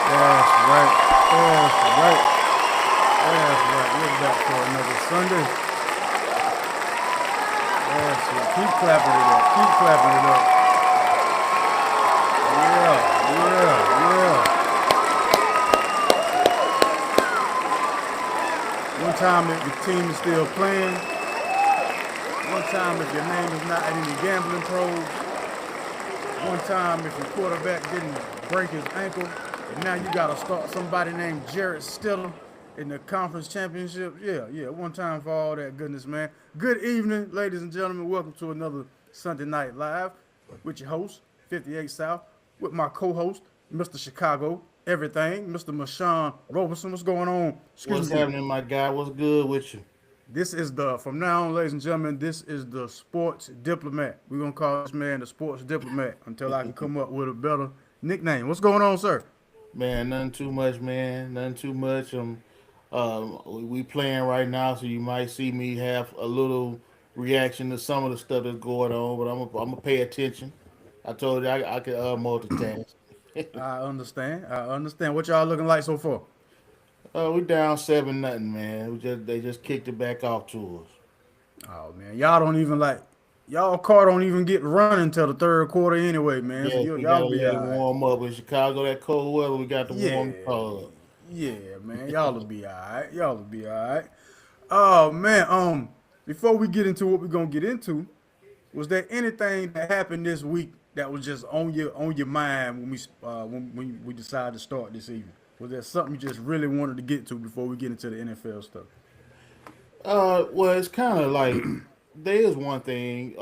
That's right. That's right. That's right. We're back for another Sunday. That's it. Keep clapping it up. Keep clapping it up. Yeah, yeah, yeah. One time if the team is still playing. One time if your name is not at any gambling pros. One time if your quarterback didn't break his ankle. And now you got to start somebody named Jarrett Stidham in the conference championship. Yeah, yeah. One time for all that goodness, man. Good evening, ladies and gentlemen. Welcome to another Sunday Night Live with your host, 58 South, with my co-host, Mr. Chicago Everything, Mr. Mashawn Roberson. What's going on? Excuse What's me. happening, my guy? What's good with you? This is from now on, ladies and gentlemen, this is the sports diplomat. We're going to call this man the sports diplomat until I can come up with a better nickname. What's going on, sir? Man, nothing too much, man. Nothing too much. We playing right now, so you might see me have a little reaction to some of the stuff that's going on, but I'm gonna pay attention. I told you I could multitask. I understand. I understand. What y'all looking like so far? We down 7-0, man. They just kicked it back off to us. Oh, man. Y'all don't even like, y'all car don't even get running until the third quarter anyway, man. So Yes, we y'all gotta be let it all right. warm up in Chicago. That cold weather, we got to warm the Yeah. car up. Yeah, man. Y'all will be all right. Y'all will be all right. Oh, man. Before we get into what we're going to get into, was there anything that happened this week that was just on your mind when we decided to start this evening? Was there something you just really wanted to get to before we get into the NFL stuff? Well, it's kind of like there is one thing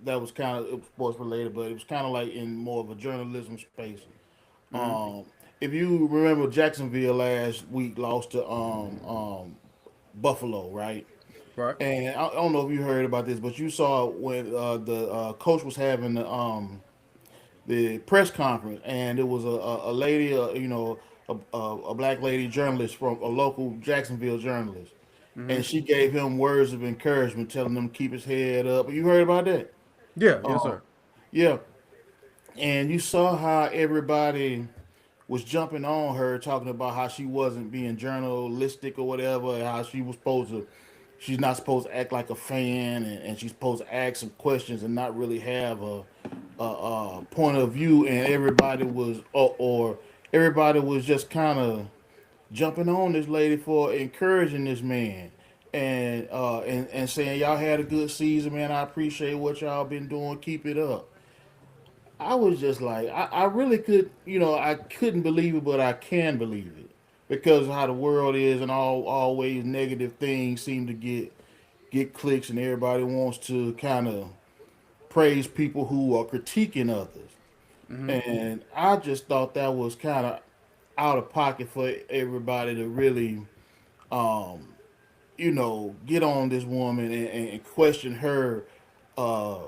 that was kind of sports related, but it was kind of like in more of a journalism space. Um, if you remember, Jacksonville last week lost to Buffalo, right? Right. And I don't know if you heard about this, but you saw when the coach was having the press conference, and it was a lady, a black lady journalist from a local Jacksonville journalist, and she gave him words of encouragement, telling him to keep his head up. You heard about that? Yeah. Yes, Um, sir. yeah, and you saw how everybody was jumping on her, talking about how she wasn't being journalistic or whatever, and how she's not supposed to act like a fan, and she's supposed to ask some questions and not really have a point of view. And everybody was, or everybody was just kind of jumping on this lady for encouraging this man. And saying y'all had a good season, man. I appreciate what y'all been doing. Keep it up. I was just like, I really I couldn't believe it, but I can believe it because of how the world is, and always negative things seem to get clicks, and everybody wants to kind of praise people who are critiquing others. And I just thought that was kind of out of pocket for everybody to really, get on this woman and question her uh,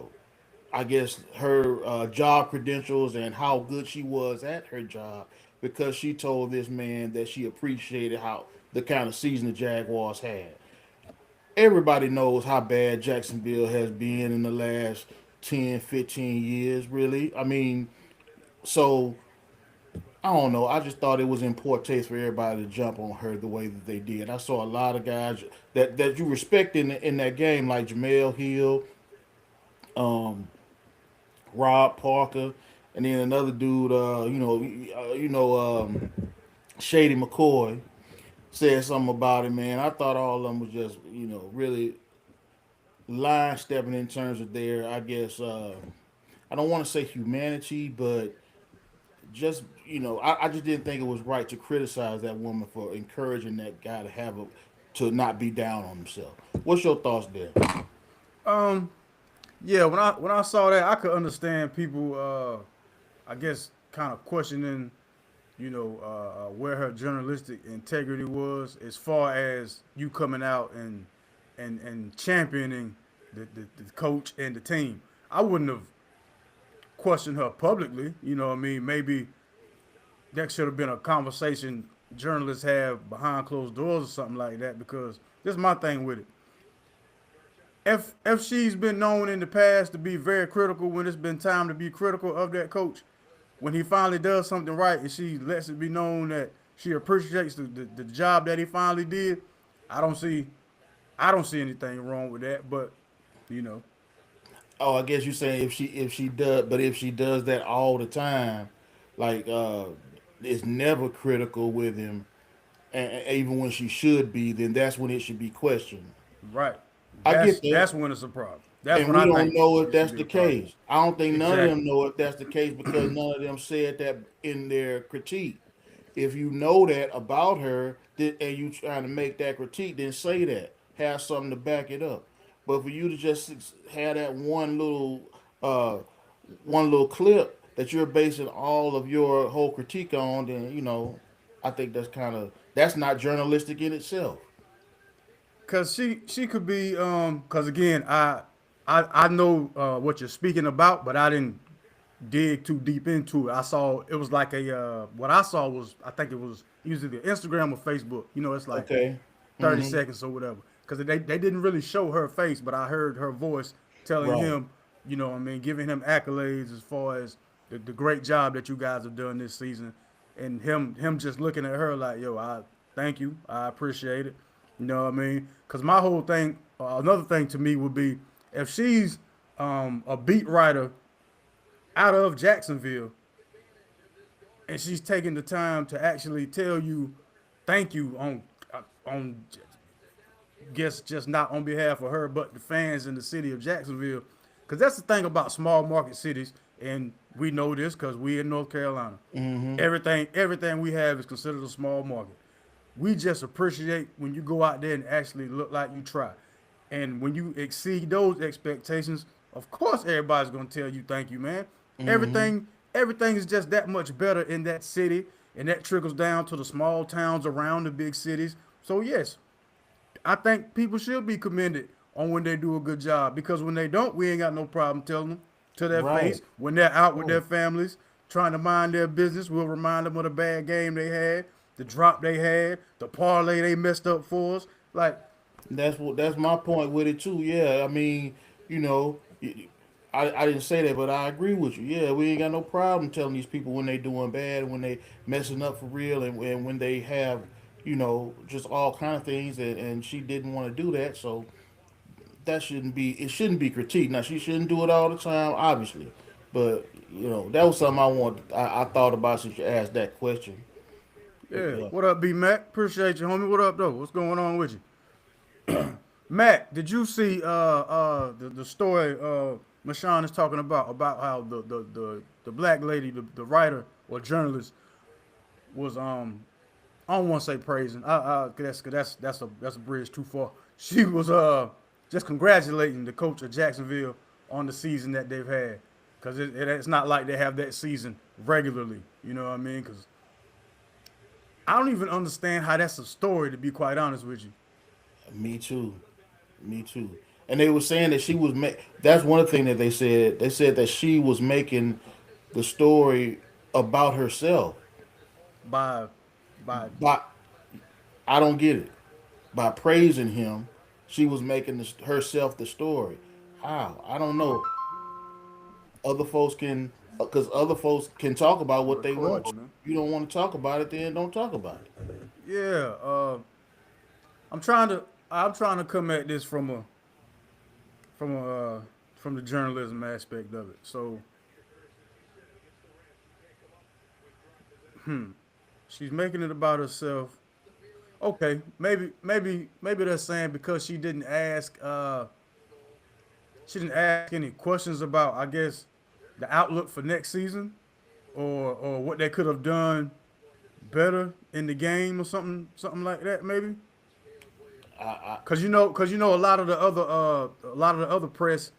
I guess her job credentials and how good she was at her job because she told this man that she appreciated how the kind of season the Jaguars had. Everybody knows how bad Jacksonville has been in the last 10, 15 years, really. I mean, so I don't know. I just thought it was in poor taste for everybody to jump on her the way that they did. I saw a lot of guys that you respect in that game, like Jamel Hill, Rob Parker, and then another dude, Shady McCoy said something about it. Man, I thought all of them was just, really line stepping in terms of their, I guess, I don't want to say humanity, but just, I just didn't think it was right to criticize that woman for encouraging that guy to not be down on himself. What's your thoughts there? Yeah. When I saw that, I could understand people. I guess kind of questioning, where her journalistic integrity was as far as you coming out and championing the coach and the team. I wouldn't have questioned her publicly. You know what I mean? Maybe that should have been a conversation journalists have behind closed doors or something like that. Because this is my thing with it. If she's been known in the past to be very critical when it's been time to be critical of that coach, when he finally does something right and she lets it be known that she appreciates the job that he finally did, I don't see I don't see anything wrong with that. But you know, Oh, I guess you saying if she does, but if she does that all the time, like is never critical with him, and even when she should be, then that's when it should be questioned. right? I get that, That's when it's a problem. That's and when we I don't think know if it should that's be the a problem. case. I don't think none of Exactly. them know if that's the case because none of them said that in their critique. If you know that about her, and you trying to make that critique, then say that. Have something to back it up. But for you to just have that uh, one little clip that you're basing all of your whole critique on, then I think that's not journalistic in itself. Cause she could be cause again I know what you're speaking about, but I didn't dig too deep into it. I saw it was like a what I saw was I think it was either Instagram or Facebook. You know, it's like Okay. 30 Mm-hmm. seconds or whatever. Because they didn't really show her face, but I heard her voice telling Right. him, you know what I mean, giving him accolades as far as the great job that you guys have done this season. And him just looking at her like, yo, I thank you. I appreciate it. You know what I mean? Because my whole thing, another thing to me would be if she's a beat writer out of Jacksonville and she's taking the time to actually tell you thank you on guess just not on behalf of her, but the fans in the city of Jacksonville. Because that's the thing about small market cities, and we know this because we in North Carolina. Everything we have is considered a small market. We just appreciate when you go out there and actually look like you try. And when you exceed those expectations, of course everybody's gonna tell you thank you, man. Everything is just that much better in that city, and that trickles down to the small towns around the big cities. So yes, I think people should be commended on when they do a good job because when they don't, we ain't got no problem telling them to their Right. face. When they're out with Right. their families trying to mind their business, we'll remind them of the bad game they had, the drop they had, the parlay they messed up for us. Like, That's my point with it too. Yeah, I mean, you know, I didn't say that, but I agree with you. Yeah, we ain't got no problem telling these people when they doing bad, when they messing up for real, and when they have, just all kind of things. And she didn't want to do that, so that shouldn't be. It shouldn't be critiqued. Now she shouldn't do it all the time, obviously, but that was something I thought about since you asked that question. But yeah, yeah, what up, B Mac? Appreciate you, homie. What up, though? What's going on with you? Mac, did you see the story Mashawn is talking about how the black lady, the writer or journalist was I don't want to say praising. That's a bridge too far. She was just congratulating the coach of Jacksonville on the season that they've had, because it's not like they have that season regularly. You know what I mean? Because I don't even understand how that's a story, to be quite honest with you. me too. Me too. And they were saying that she was that's one thing that they said. They said that she was making the story about herself. By by But I don't get it. By praising him, she was making herself the story. How? I don't know. Other folks can, because other folks can talk about what they want. recording, man. You don't want to talk about it, then don't talk about it. Yeah, I'm trying to come at this from a from the journalism aspect of it. So she's making it about herself. Okay, maybe they're saying because she didn't ask any questions about, I guess, the outlook for next season, or what they could have done better in the game or something like that maybe. Cause you know a lot of the other press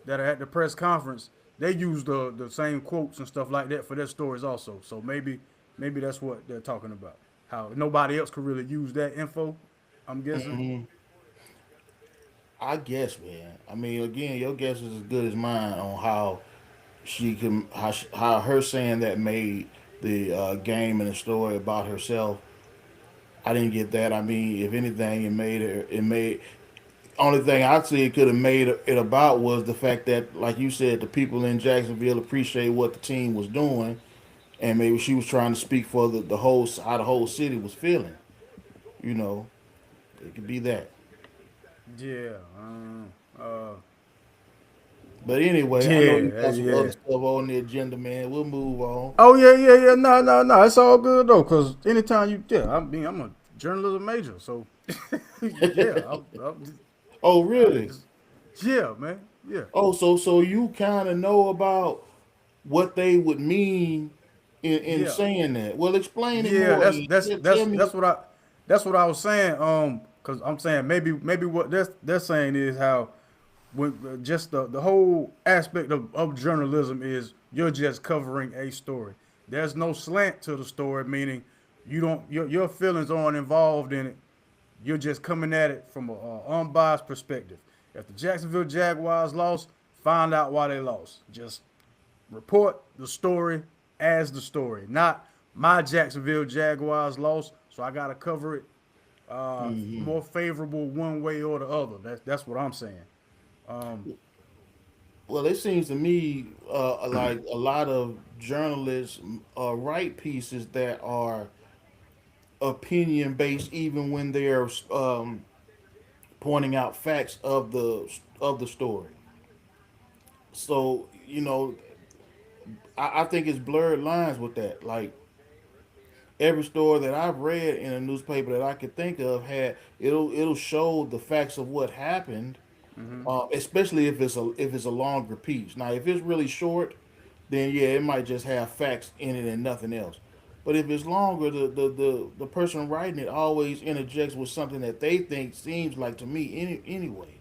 that are at the press conference, they use the same quotes and stuff like that for their stories also. So maybe that's what they're talking about. How nobody else could really use that info. I'm guessing. I guess, man. I mean, again, your guess is as good as mine on how how her saying that made the game and the story about herself. I didn't get that. I mean, if anything, it made only thing I'd say it could have made it about was the fact that, like you said, the people in Jacksonville appreciate what the team was doing, and maybe she was trying to speak for the whole how the whole city was feeling. You know, it could be that. Yeah. But anyway, I know you Yeah. got some other Yeah. stuff on the agenda, man. We'll move on. Oh yeah, yeah, yeah. No, no, no. It's all good though, cause anytime you, yeah, I mean, I'm a journalism major, so yeah, Oh, I really? just, yeah, man, yeah, Oh, so you kind of know about what they would mean in yeah, saying that. Well, explain it yeah. more. That's Then. that's Tell that's me. that's what I that's what I was saying. Cause I'm saying maybe what they're saying is how when just the whole aspect of journalism is you're just covering a story. There's no slant to the story, meaning you don't your feelings aren't involved in it. You're just coming at it from an unbiased perspective. If the Jacksonville Jaguars lost, find out why they lost. Just report the story as the story, not my Jacksonville Jaguars lost, so I got to cover it more favorable one way or the other. That's what I'm saying. Well, it seems to me like a lot of journalists write pieces that are opinion based, even when they're pointing out facts of the story. So I think it's blurred lines with that. Like every story that I've read in a newspaper that I could think of had it'll show the facts of what happened, especially if it's a longer piece. Now, if it's really short, then yeah, it might just have facts in it and nothing else. But if it's longer, the person writing it always interjects with something that they think seems like to me anyway.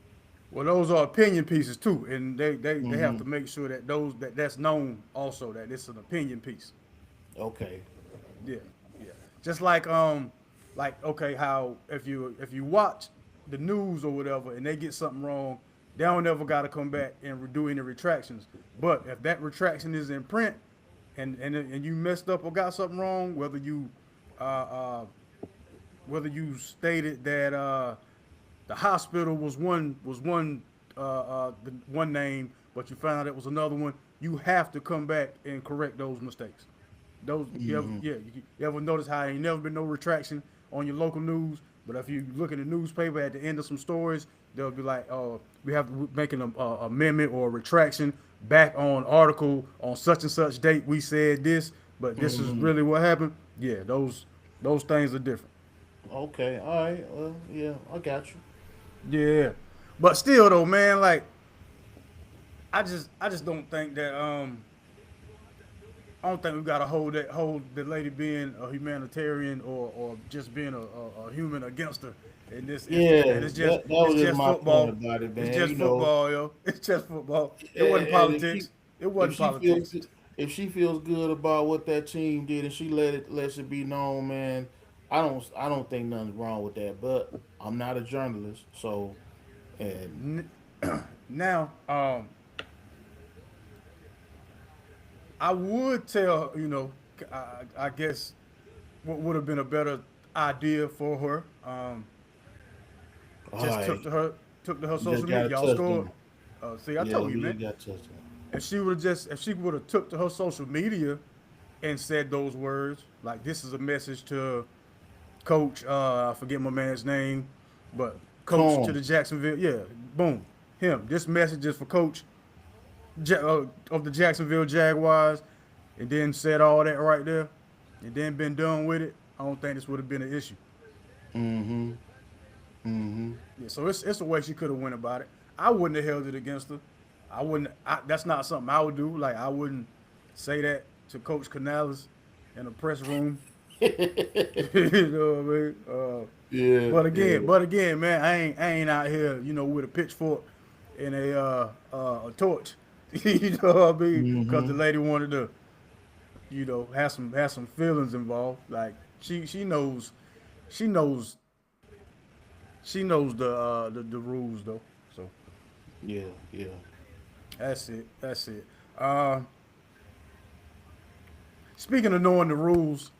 Well, those are opinion pieces too, and they have to make sure that that's known also that it's an opinion piece. Okay. Yeah, yeah. Just like okay, how if you watch the news or whatever and they get something wrong, they don't ever got to come back and do any retractions. But if that retraction is in print, and you messed up or got something wrong, uh, uh, whether you stated that the hospital was the one name, but you found out it was another one, you have to come back and correct those mistakes. Those you ever notice how ain't never been no retraction on your local news, but if you look at the newspaper at the end of some stories, they'll be like, we have to make an amendment or a retraction back on article on such and such date. We said this, but this is really what happened. Yeah, those things are different. Okay. All right. Well, yeah, I got you. Yeah, but still though, man, like I just don't think that I don't think we gotta hold the lady being a humanitarian or just being a human against her in this instance, man. Yeah, It's just that it's was just just my point football. about it, It's man. just football, yo. It's just football. It wasn't And politics. It if wasn't she feels politics. if she feels good about what that team did and she lets it be known, man, I don't think nothing's wrong with that. But I'm not a journalist, so and Now, I would tell I guess what would have been a better idea for her. all Just right, took to her you just social got media. a Y'all scored. touchdown. See, I Yeah, told you, we man. just got a touchdown. If she would have took to her social media and said those words, like this is a message to Coach. I forget my man's name, but Coach to the Combs. Jacksonville. Yeah, boom, him. This message is for Coach of the Jacksonville Jaguars, and then said all that right there, and then been done with it. I don't think this would have been an issue. Mm-hmm. Mm-hmm. Yeah, so it's a way she could have went about it. I wouldn't have held it against her. I wouldn't. That's not something I would do. Like I wouldn't say that to Coach Canales in a press room. You know what I mean? Yeah, yeah. But again, man, I ain't out here, with a pitchfork and a torch. You know what I mean? Because the Mm-hmm. lady wanted to, have some feelings involved. Like she knows, she knows she knows the rules though. So Yeah, yeah. that's it. That's it. Uh, Speaking of knowing the rules,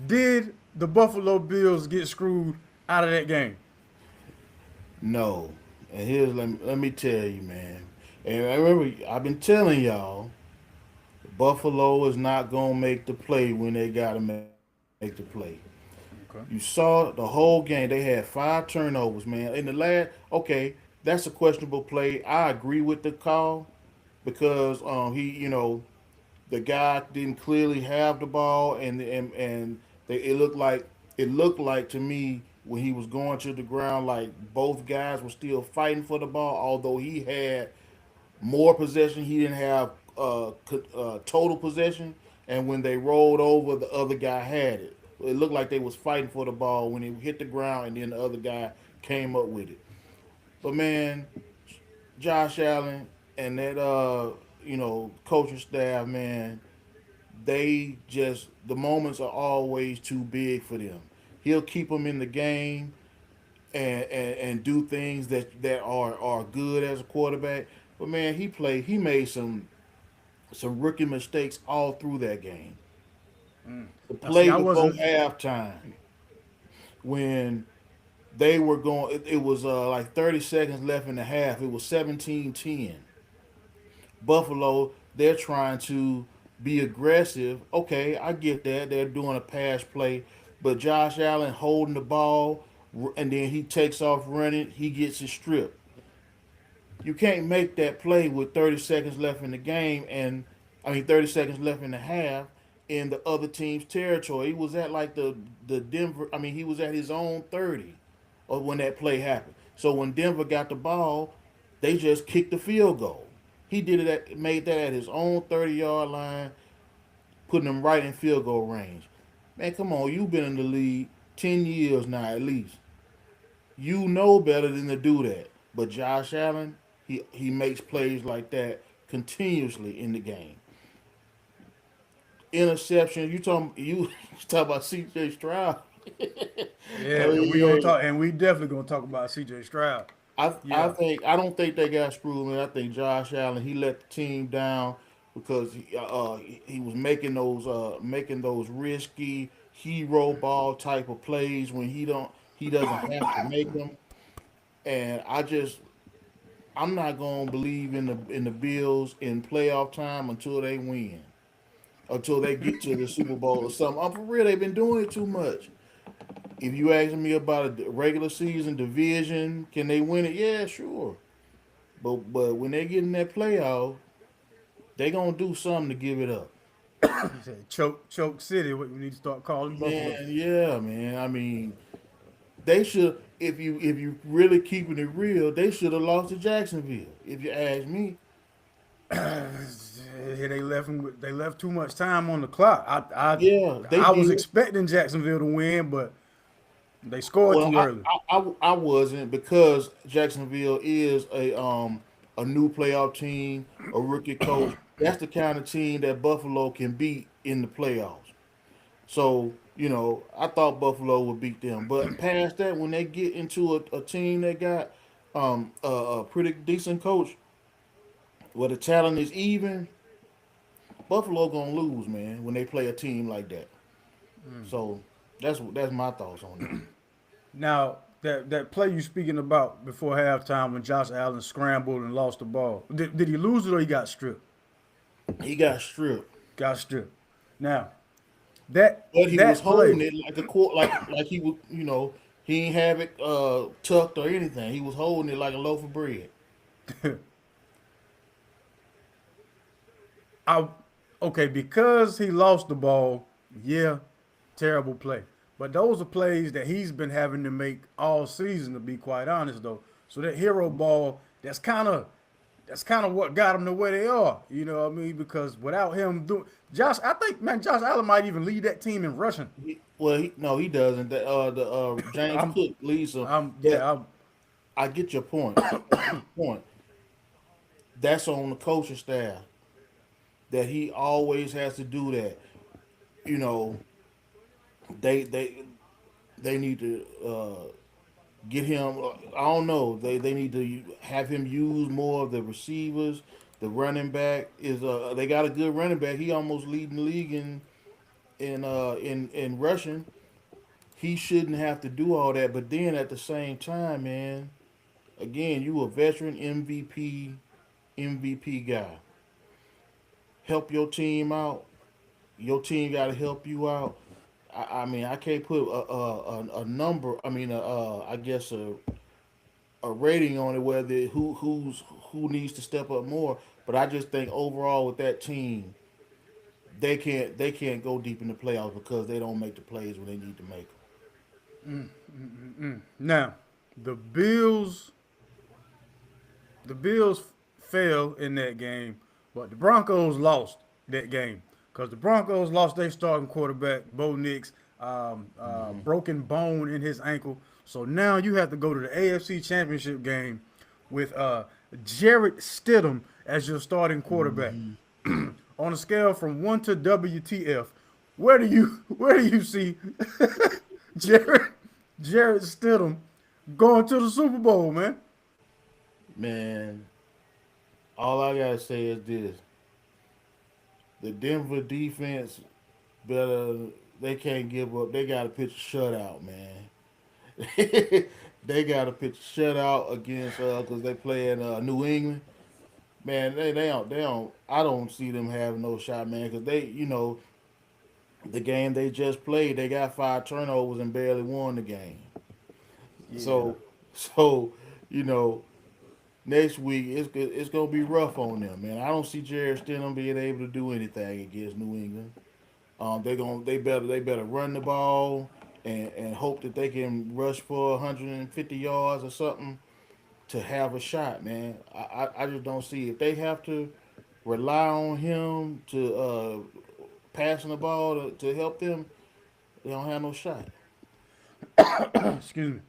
did the Buffalo Bills get screwed out of that game? No. And let me tell you, man. And I remember I've been telling y'all Buffalo is not gonna make the play when they gotta make the play. You Okay. saw the whole game. They had 5 turnovers, man. In the last, okay, that's a questionable play. I agree with the call because the guy didn't clearly have the ball, and it looked like to me when he was going to the ground like both guys were still fighting for the ball. Although he had more possession, he didn't have total possession, and when they rolled over, the other guy had it. It looked like they was fighting for the ball when it hit the ground, and then the other guy came up with it. But man, Josh Allen and that coaching staff, man, they just the moments are always too big for them. He'll keep them in the game and do things that are good as a quarterback. But man, he made some rookie mistakes all through that game. The Now, see, play I before wasn't. halftime when they were going it was like 30 seconds left in the half. It was 17-10. Buffalo, they're trying to be aggressive. Okay, I get that. They're doing a pass play, but Josh Allen holding the ball and then he takes off running, he gets his strip. You can't make that play with 30 seconds left in the game, and 30 seconds left in the half in the other team's territory. He was at like the Denver. He was at his own 30 or when that play happened. So when Denver got the ball, they just kicked the field goal. He made that at his own 30-yard line, putting them right in field goal range. Man, come on, you've been in the league 10 years now at least. You know better than to do that. But Josh Allen, he makes plays like that continuously in the game. Interception. You talk about C.J. Stroud. I Yeah, and mean, we gonna yeah, talk, and we definitely gonna talk about C.J. Stroud. Yeah, I don't think they got screwed. Man, I think Josh Allen he let the team down because he was making those risky hero ball type of plays when he doesn't have to make them. And I'm not gonna believe in the Bills in playoff time until they win, until they get to the Super Bowl or something. I'm for real. They've been doing it too much. If you ask me about a regular season division, can they win it? Yeah, sure. But when they get in that playoff, they gonna do something to give it up. he said choke city. What we need to start calling Buffalo. Man, yeah, man. They should. If you really keeping it real, they should have lost to Jacksonville. If you ask me, Yeah, they left him. They left too much time on the clock. yeah, they I was did. expecting Jacksonville to win, but they scored Well, too early. I wasn't because Jacksonville is a new playoff team, a rookie coach. That's the kind of team that Buffalo can beat in the playoffs. So I thought Buffalo would beat them, but past that, when they get into a team that got a pretty decent coach, where the talent is even, Buffalo gonna lose, man, when they play a team like that. So that's my thoughts on that. Now that play you speaking about before halftime when Josh Allen scrambled and lost the ball. Did he lose it or he got stripped? He got stripped. Got stripped. Now that But he was that play. holding it like a court, like he would, he ain't have it tucked or anything. He was holding it like a loaf of bread. I okay because he lost the ball. Yeah, terrible play. But those are plays that he's been having to make all season. To be quite honest, though, so that hero ball that's kind of what got them to where they are. You know what I mean? Because without him doing Josh, I think man, Josh Allen might even lead that team in rushing. No, he doesn't. The James I'm, Cook leads him, I'm but yeah, I'm, I get your point. I get your point. That's on the coaching staff that he always has to do that. You know, they they they need to get him. I don't know. They need to have him use more of the receivers. The running back is they got a good running back. He almost leading the league in rushing. He shouldn't have to do all that. But then at the same time, man, again, you a veteran MVP guy. help your team out. Your team got to help you out. I mean, I can't put a number. I mean, I guess a rating on it whether who needs to step up more. But I just think overall with that team, they can't go deep in the playoffs because they don't make the plays when they need to make Now, the Bills, the Bills fell in that game, but the Broncos lost that game because the Broncos lost their starting quarterback, Bo Nix, them. broken bone in his ankle. So now you have to go to the AFC Championship game with Jarrett Stidham as your starting quarterback. Hmm. On a scale from one to WTF, where do you see Jarrett Jarrett Stidham going to the Super Bowl, man? Man, all I gotta say is this: the Denver defense better. They can't give up. They got to pitch a shutout, man. They got to pitch a shutout against because they play in New England. Man, they don't. I don't see them having no shot, man. Because the game they just played, they got 5 turnovers and barely won the game. Yeah. So, so you know, next week it's gonna be rough on them, man. I don't see Jared Stidham being able to do anything against New England. They better run the ball and hope that they can rush for 150 yards or something to have a shot, man. I just don't see if they have to rely on him to passing the ball to help them. They don't have no shot. Excuse me.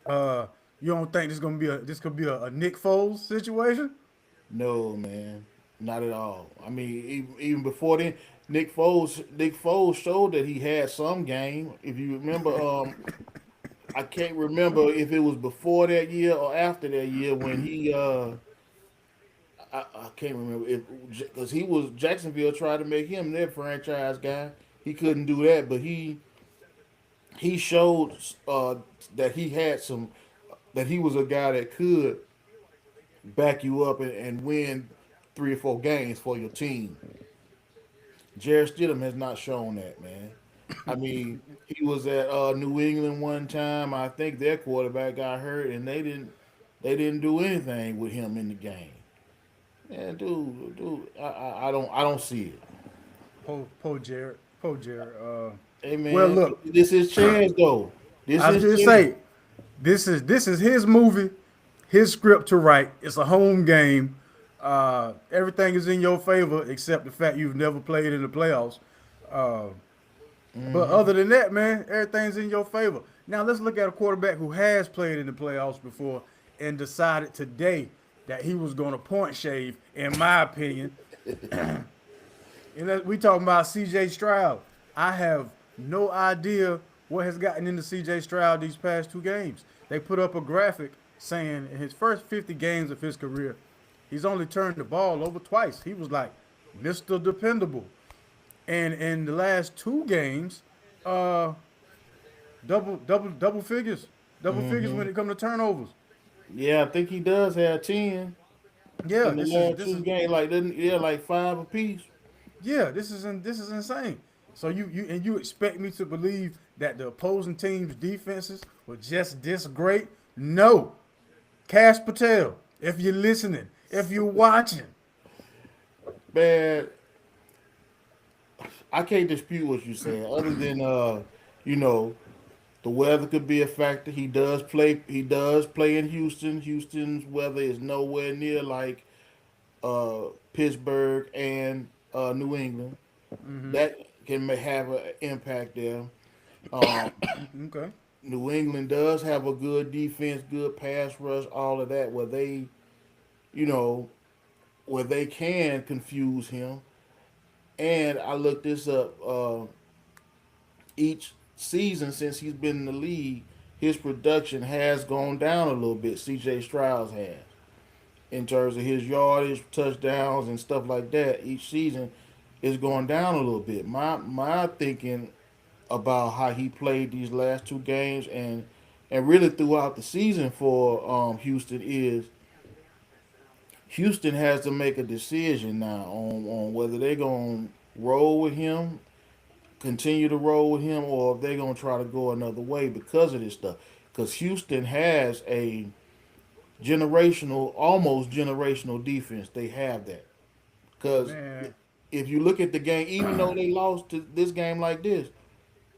Uh, you don't think this could be a Nick Foles situation? No, man, not at all. I mean, even before then, Nick Foles showed that he had some game. If you remember, I can't remember if it was before that year or after that year when I can't remember if because he was Jacksonville tried to make him their franchise guy. He couldn't do that, but he showed that he had some that he was a guy that could back you up and win 3 or 4 games for your team. Jared Stidham has not shown that, man. I mean, he was at New England one time. I think their quarterback got hurt, and they didn't do anything with him in the game. Man, dude, I don't see it. Po Jarrett. Po Jarrett. Hey, Well, man, look, this is chance though. This I was is just chance. say this is his movie, his script to write. It's a home game. Everything is in your favor except the fact you've never played in the playoffs. Uh, but other than that, man, everything's in your favor. Now let's look at a quarterback who has played in the playoffs before and decided today that he was going to point shave. In my opinion, and we talking about C.J. Stroud. I have no idea what has gotten into C.J. Stroud these past 2 games. They put up a graphic saying in his first 50 games of his career, he's only turned the ball over twice. He was like Mr. Dependable. And in the last 2 games, uh, double figures when it comes to turnovers. Yeah, I think he does have 10 Yeah, in the this is last this two is games. Like, didn't yeah, like 5 apiece. yeah, this is insane. So you expect me to believe that the opposing team's defenses were just this great? No. Cash Patel, if you're listening, if you're watching, Man, I can't dispute what you said. Other than you know, the weather could be a factor. He does play. He does play in Houston. Houston's weather is nowhere near like Pittsburgh and New England. That can have an impact there. Um, okay. New England does have a good defense, good pass rush, all of that, you know where they can confuse him. And I looked this up. Each season since he's been in the league, his production has gone down a little bit. C.J. Stroud has in terms of his yardage, touchdowns, and stuff like that. Each season is going down a little bit. My thinking about how he played these last 2 games and really throughout the season for Houston is Houston has to make a decision now on whether they're gonna roll with him, continue to roll with him, or if they're gonna try to go another way because of this stuff. Because Houston has a generational, almost generational defense. They have that. Because Man, if you look at the game, even though they lost to this game like this,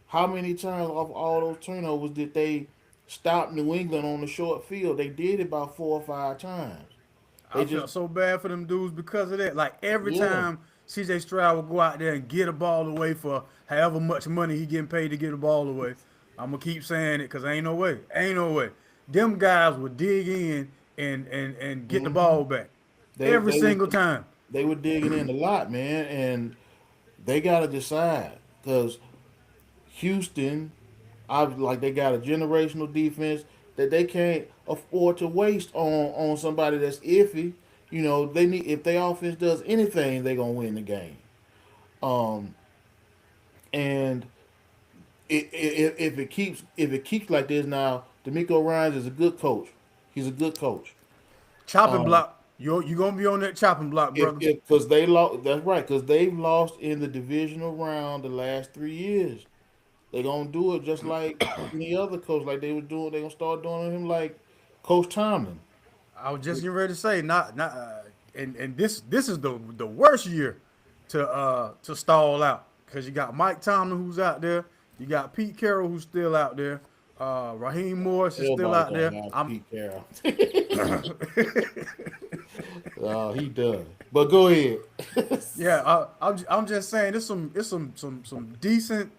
how many times off all those turnovers did they stop New England on the short field? They did it about 4 or 5 times. I They just felt so bad for them dudes because of that. Like every yeah. time CJ Stroud would go out there and get a ball away for however much money he getting paid to get a ball away, I'm gonna keep saying it because ain't no way, ain't no way. Them guys would dig in and get the hmm ball back They every they was single time. they were digging in a lot, man, and they got to decide because Houston, I like they got a generational defense that they can't afford to waste on somebody that's iffy. You know, they need if their offense does anything, they're gonna win the game. Um, and if it keeps like this now, D'Amico Ryans is a good coach. He's a good coach. Chopping block, you gonna be on that chopping block, If brother. because they lost, that's right. Because they've lost in the divisional round the last 3 years. They're gonna do it just like any other coach, like they were doing. They're gonna start doing him like Coach Tomlin. I was just getting ready to say not and this is the worst year to stall out because you got Mike Tomlin who's out there, you got Pete Carroll who's still out there, Raheem Morris is still Everybody out there. talking about I'm Pete Carroll. He does. But go ahead. yeah, I'm just saying there's some decent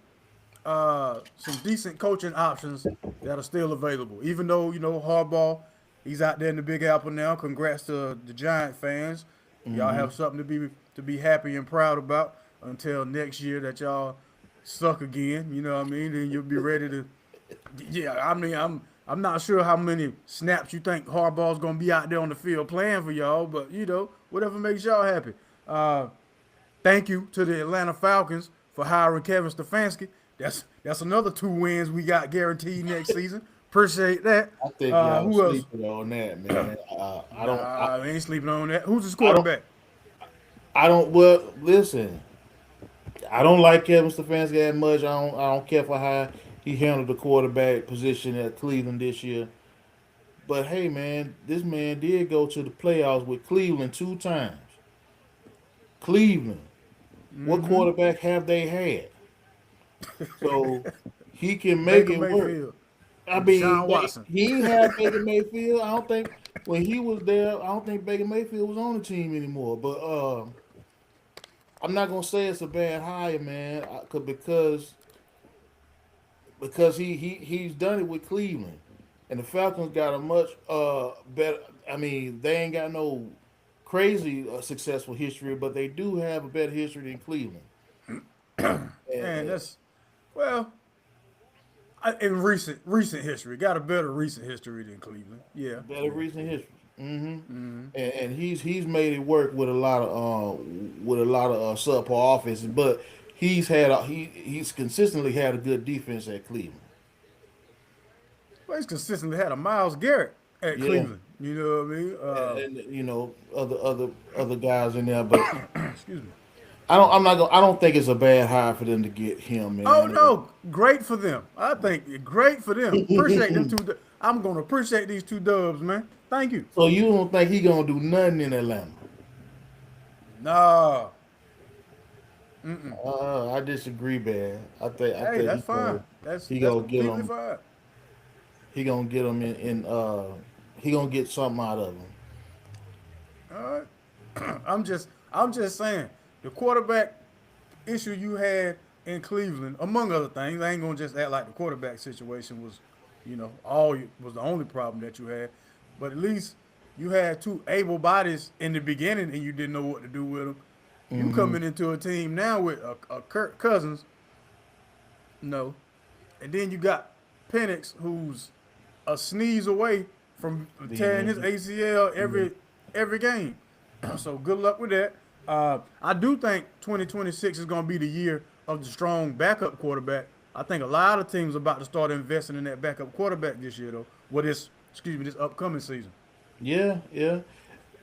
coaching options that are still available. Even though Harbaugh, he's out there in the Big Apple now. Congrats to the Giant fans. Y'all hmm have something to be happy and proud about until next year that y'all suck again. You know what I mean? Then you'll be ready to. Yeah, I mean I'm not sure how many snaps you think Harbaugh's gonna be out there on the field playing for y'all, but whatever makes y'all happy. Uh, Thank you to the Atlanta Falcons for hiring Kevin Stefanski. That's another 2 wins we got guaranteed next season. Appreciate that. I think y'all Who else? sleeping on that, man. I don't. Nah, I ain't sleeping on that. Who's his I don't. quarterback? I don't. Well, listen. I don't like Kevin Stefanski that much. I don't care for how he handled the quarterback position at Cleveland this year. But hey, man, this man did go to the playoffs with Cleveland 2 times. Cleveland. What quarterback have they had? So he can make Baker it work. Mayfield I and mean, Deshaun Watson. he ain't had Baker Mayfield. I don't think when he was there, I don't think Baker Mayfield was on the team anymore. But I'm not gonna say it's a bad hire, man, because he's done it with Cleveland, and the Falcons got a much better. I mean, they ain't got no crazy successful history, but they do have a better history than Cleveland. And, Man, and that's well in recent history. Got a better recent history than Cleveland. Yeah, better yeah. recent history. And he's made it work with a lot of subpar offenses, but he's consistently had a good defense at Cleveland. Well, he's consistently had a Miles Garrett at Yeah, Cleveland. You know what I mean? and other guys in there, but Excuse me. I don't think it's a bad hire for them to get him, Oh man. no, great for them. I think great for them. Appreciate them two. I'm gonna appreciate these 2 dubs, man. Thank you. So you don't think he gonna do nothing in Atlanta? Nah, I disagree, man. I hey, think that's fine. That's he that's gonna get completely him. fine. He gonna get him he gonna get something out of him. All right. I'm just saying the quarterback issue you had in Cleveland, among other things. I ain't gonna just act like the quarterback situation was, was the only problem that you had. But at least you had 2 able bodies in the beginning, and you didn't know what to do with them. You hmm coming into a team now with a Kirk Cousins, no, and then you got Penix, who's a sneeze away from Being tearing his injured. ACL Mhm. every game. So good luck with that. I do think 2026 is going to be the year of the strong backup quarterback. I think a lot of teams are about to start investing in that backup quarterback this year, though. This upcoming season. Yeah, yeah.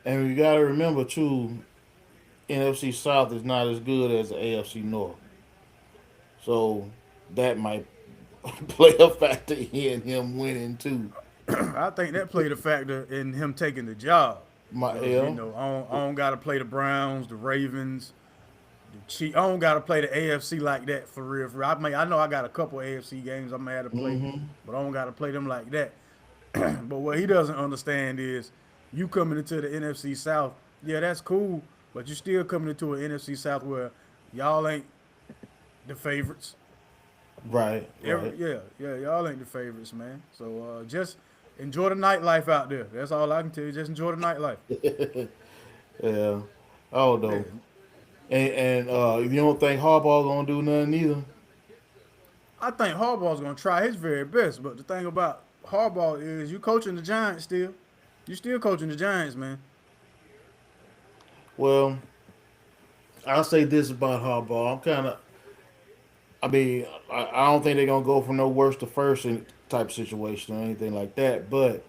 And you got to remember too, NFC South is not as good as the AFC North, so that might play a factor in him winning too. I think that played a factor in him taking the job. My Because, L. I don't got to play the Browns, the Ravens, the Chiefs. I don't got to play the AFC like that for real. For real. I know I got a couple AFC games I'm going to have to play, but I don't got to play them like that. But what he doesn't understand is you coming into the NFC South, yeah, that's cool, but you still coming into an NFC South where y'all ain't the favorites. Right, right. Y'all ain't the favorites, man. So just enjoy the nightlife out there. That's all I can tell you. Just enjoy the nightlife. Yeah. Oh Yeah. no. And you don't think Harbaugh gonna do nothing either? I think Harbaugh's gonna try his very best, but the thing about Harbaugh is you coaching the Giants still. You still coaching the Giants, man. Well, I'll say this about Harbaugh. I'm kind of. I mean, I don't think they're gonna go from no worst to first type situation or anything like that. But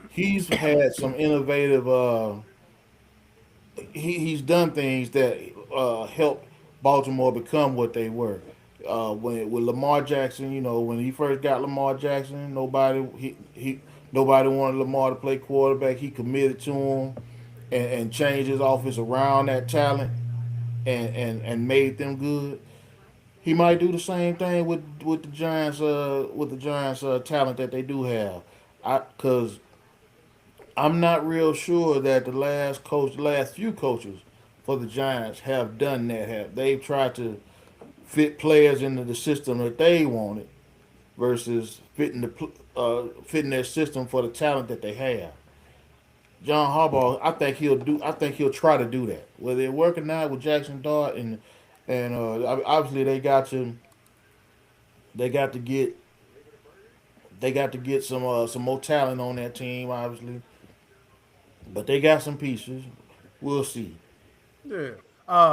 he's had some innovative. He's done things that helped Baltimore become what they were. When with Lamar Jackson, when he first got Lamar Jackson, nobody wanted Lamar to play quarterback. He committed to him and changed his offense around that talent and made them good. He might do the same thing with the Giants talent that they do have. Because I'm not real sure that the last few coaches for the Giants have done that. They've tried to fit players into the system that they wanted versus fitting their system for the talent that they have. John Harbaugh, I think he'll do. I think he'll try to do that. Whether they're working out with Jackson Dart and obviously they got to get some more talent on that team, obviously. But they got some pieces. We'll see. Yeah.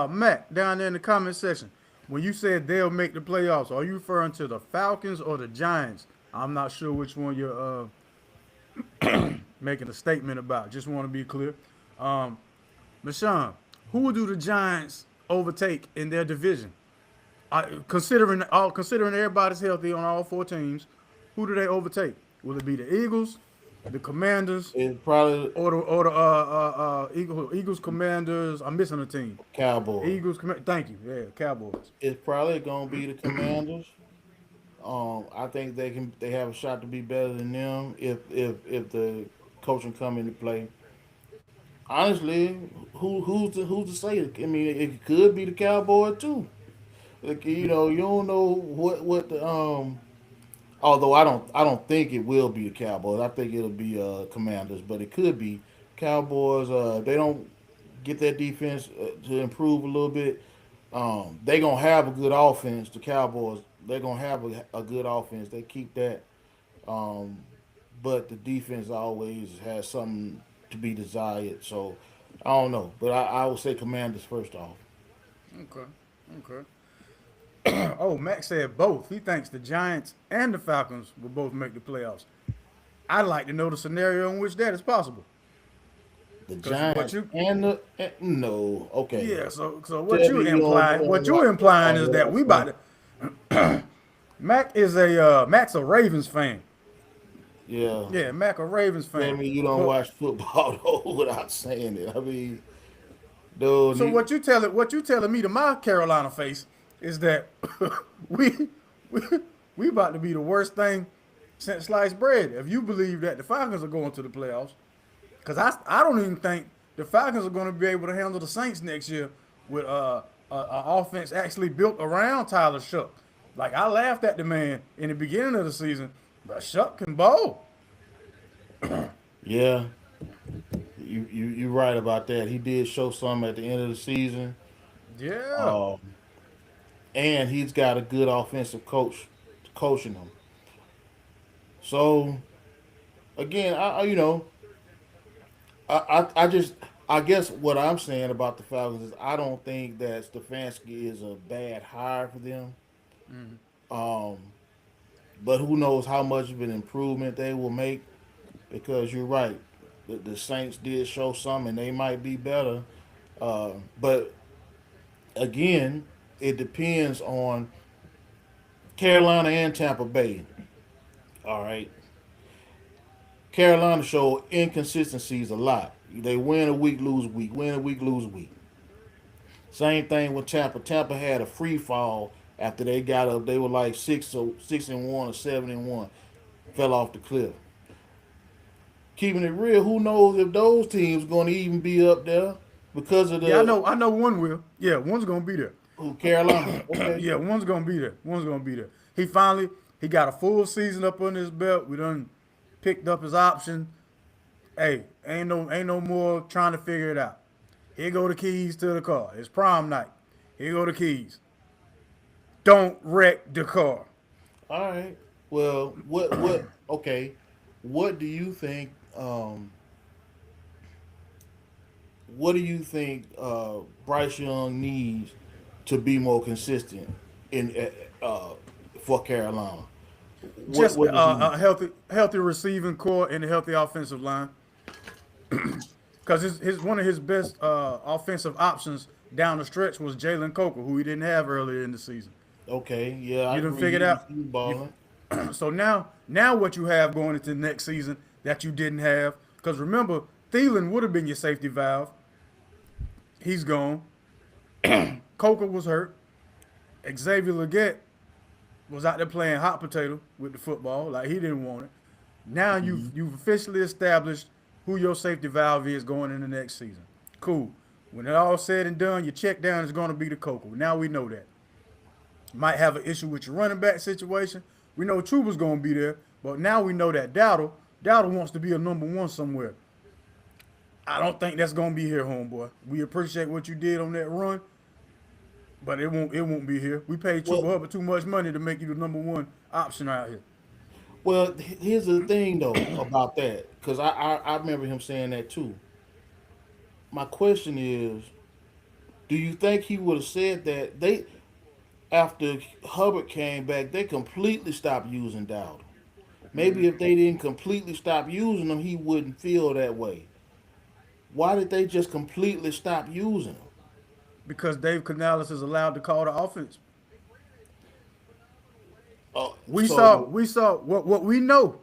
Matt, down there in the comment section, when you said they'll make the playoffs, are you referring to the Falcons or the Giants? I'm not sure which one you're making a statement about. Just want to be clear. Um, Michon, who do the Giants overtake in their division? Considering everybody's healthy on all four teams, who do they overtake? Will it be the Eagles, the Commanders, It's probably Eagles, Commanders? I'm missing a team. Cowboys. Thank you. Yeah, Cowboys. It's probably gonna be the Commanders. I think they have a shot to be better than them if the coaching come into play. Honestly, who's to say? I mean, it could be the Cowboys too. Like, you don't know what the Although I don't think it will be the Cowboys. I think it'll be Commanders, but it could be Cowboys. They don't get their defense to improve a little bit. They gonna have a good offense. The Cowboys, they're gonna have a good offense. They keep that, um, but the defense always has something to be desired. So I don't know, but I would say Commanders first off. Okay. Okay. Oh, Max said both. He thinks the Giants and the Falcons will both make the playoffs. I'd like to know the scenario in which that is possible. The Because what Giants you and the no, okay. Yeah, so Tell me you what don't you watch implying is that football. we about to Mac's a Ravens fan. Yeah. Yeah, Mac a Ravens Tell fan. me you don't But watch football though without saying it. I mean, dude, so what you telling me to my Carolina face is that we we we about to be the worst thing since sliced bread. If you believe that the Falcons are going to the playoffs, because I don't even think the Falcons are going to be able to handle the Saints next year with a offense actually built around Tyler Shuck. Like I laughed at the man in the beginning of the season, but Shuck can bowl. yeah, you're right about that. He did show some at the end of the season, Yeah. um, and he's got a good offensive coach coaching him. So again, I just I guess what I'm saying about the Falcons is I don't think that Stefanski is a bad hire for them. Um, but who knows how much of an improvement they will make because you're right. The Saints did show some, and they might be better. But again, it depends on Carolina and Tampa Bay. All right, Carolina showed inconsistencies a lot. They win a week, lose a week, win a week, lose a week. Same thing with Tampa. Tampa had a free fall after they got up. They were like 6-1 or 7-1, fell off the cliff. Keeping it real, who knows if those teams going to even be up there because of Yeah, the I know one will. Yeah, one's gonna be there. who Carolina. Okay. Yeah, one's gonna be there. One's gonna be there. He got a full season up under his belt. We done picked up his option. Hey, ain't no more trying to figure it out. Here go the keys to the car. It's prom night. Here go the keys. Don't wreck the car. All right. Well, what? Okay. What do you think? What do you think Bryce Young needs to be more consistent in for Carolina? Just What does he need? a healthy receiving core and a healthy offensive line. Because his one of his best offensive options down the stretch was Jalen Coker, who he didn't have earlier in the season. Okay. Yeah, I You done agree. figured out. He was balling. So now what you have going into the next season that you didn't have, because remember, Thielen would have been your safety valve. He's gone. Coker was hurt. Xavier Leggett was out there playing hot potato with the football, like he didn't want it. Now you've officially established who your safety valve is going in the next season. Cool. When it all said and done, your check down is going to be the Coker. Now we know that. Might have an issue with your running back situation. We know Chuba's going to be there, but now we know that Dowdle wants to be a number one somewhere. I don't think that's going to be here, homeboy. We appreciate what you did on that run, but it won't be here. We paid Chuba Well, Hubbard too much money to make you the number one option out here. well, here's the thing though about that, because I remember him saying that too. My question is, do you think he would have said that they after Hubbard came back, they completely stopped using Dowd? Maybe if they didn't completely stop using him, he wouldn't feel that way. Why did they just completely stop using him? Because Dave Canales is allowed to call the offense. We saw So we saw what we know.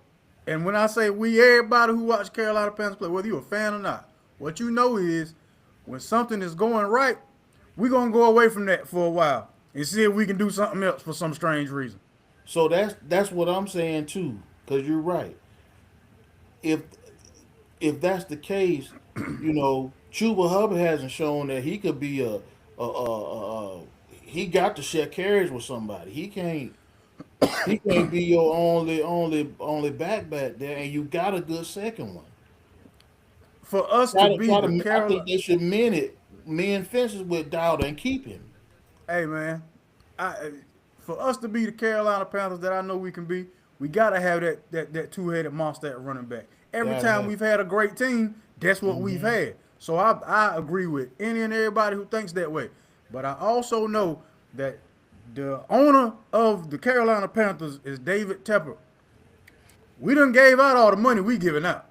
And when I say we, everybody who watch Carolina Panthers play, whether you're a fan or not, what you know is when something is going right, we're gonna go away from that for a while and see if we can do something else for some strange reason. so that's what I'm saying too, because you're right. If if that's the case, Chuba Hubbard hasn't shown that he could be a he got to share carries with somebody. He can't be your only back there, and you got a good second one. For us to be the I think Carolina, they should mend fences with Dowd and keep him. hey man, I for us to be the Carolina Panthers that I know we can be, we gotta have that two-headed monster at running back. Every Gotta time have. we've had a great team, that's what we've had. So I agree with any and everybody who thinks that way. But I also know that the owner of the Carolina Panthers is David Tepper. We done gave out all the money we giving out.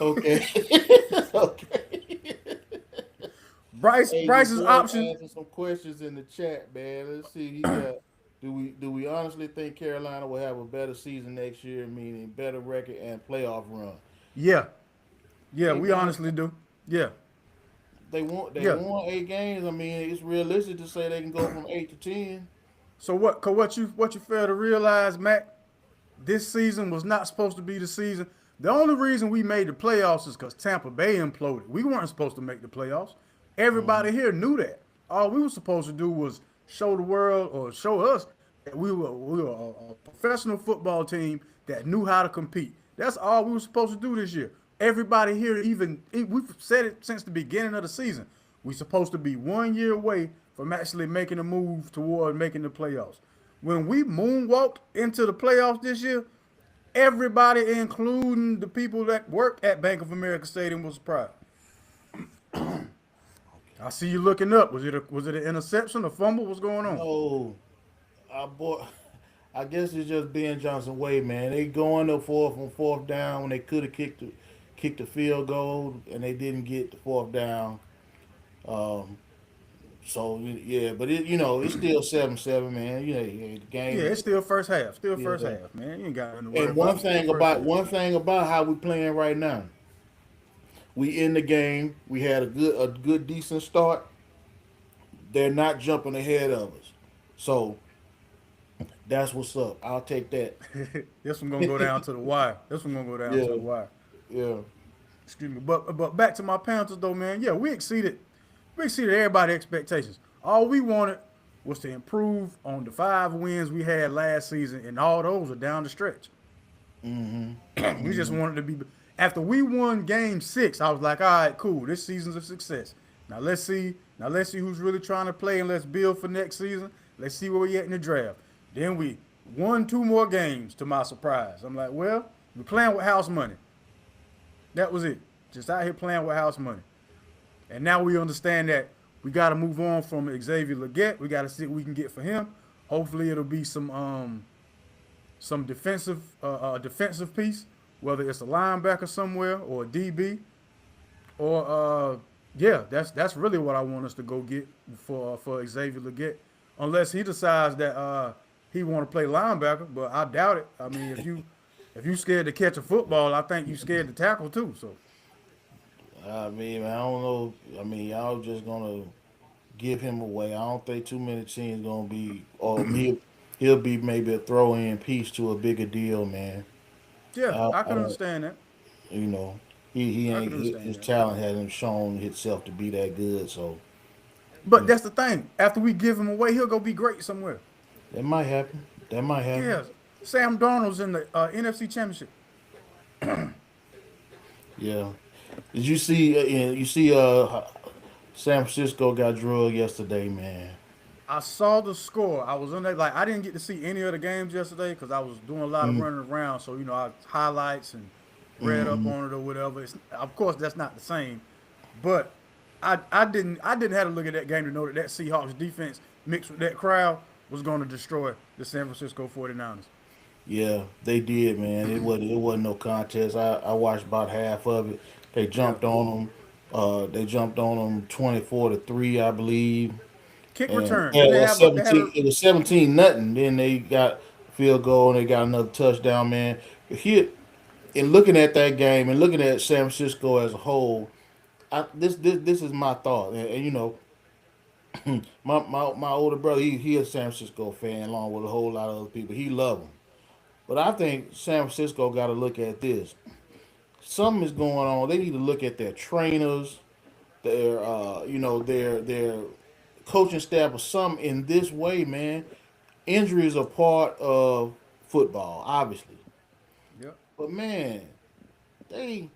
Okay. Okay. Hey, your Bryce's boy option. asking some questions in the chat, man. Let's see. He got. Do we honestly think Carolina will have a better season next year, meaning better record and playoff run? Yeah, yeah, Hey we man, honestly do. Yeah, they yeah. won 8 games. I mean, it's realistic to say they can go from 8 to 10. So what you fail to realize, Mac? This season was not supposed to be the season. The only reason we made the playoffs is because Tampa Bay imploded. We weren't supposed to make the playoffs. Everybody here knew that. All we were supposed to do was show the world or show us that we were a professional football team that knew how to compete. That's all we were supposed to do this year. Everybody here, we've said it since the beginning of the season. We're supposed to be 1 year away from actually making a move toward making the playoffs. When we moonwalked into the playoffs this year, everybody, including the people that work at Bank of America Stadium, was surprised. I see you looking up. Was it an interception, a fumble? What's going on? No, I bought. I guess it's just Ben Johnson way, man. They going up fourth on fourth down when they could have kicked a field goal and they didn't get the fourth down. So yeah, but it's still 7-7, man. The Yeah, game. it's still first half. Still first Yeah. half, man. You ain't got nothing to worry And about. Still first half. one thing about how we playing right now, we in the game. We had a good decent start. They're not jumping ahead of us, so that's what's up. I'll take that. This one gonna go down to the wire. This one gonna go down to Yeah, the wire. yeah. Excuse me. But back to my Panthers though, man. Yeah, we exceeded everybody's expectations. All we wanted was to improve on the 5 wins we had last season, and all those are down the stretch. We just wanted to be. After we won Game 6, I was like, all right, cool. This season's a success. Now let's see. Now let's see who's really trying to play, and let's build for next season. Let's see where we at in the draft. Then we won 2 more games. To my surprise, I'm like, well, we're playing with house money. That was it. Just out here playing with house money. And now we understand that we got to move on from Xavier Legette. We got to see what we can get for him. Hopefully, it'll be some defensive piece, whether it's a linebacker somewhere or a DB, or yeah, that's really what I want us to go get for Xavier Legette, unless he decides that he want to play linebacker, but I doubt it. I mean, if you scared to catch a football, I think you scared to tackle too. So I mean, I don't know. I mean, y'all just gonna give him away. I don't think too many teams gonna be, or he'll be maybe a throw-in piece to a bigger deal, man. yeah, I, I I can don't, understand that. you know, he I can ain't understand his that. talent hasn't shown itself to be that good. So But that's the thing. After we give him away, he'll go be great somewhere. that might happen. That might happen. Yeah, Sam Darnold's in the NFC Championship. Yeah. Did you see? San Francisco got drugged yesterday, man. I saw the score. I was on there. Like, I didn't get to see any of the games yesterday because I was doing a lot of running around. So I highlights and read up on it or whatever. Of course, that's not the same, but I didn't have to look at that game to know that Seahawks defense mixed with that crowd was going to destroy the San Francisco 49ers. Yeah, they did, man. It wasn't no contest. I watched about half of it. They Yeah, jumped on them. They jumped on them 24-3, I believe. kick And return. yeah, Did it they was have a? They had 17. a It was 17 nothing. Then they got a field goal and they got another touchdown, man. Here, in looking at that game and looking at San Francisco as a whole, this is my thought. And my older brother, he a San Francisco fan along with a whole lot of other people. He love them. But I think San Francisco got to look at this. Something is going on. They need to look at their trainers, their coaching staff, or something in this way, man. Injuries are part of football, obviously, Yep. but man, they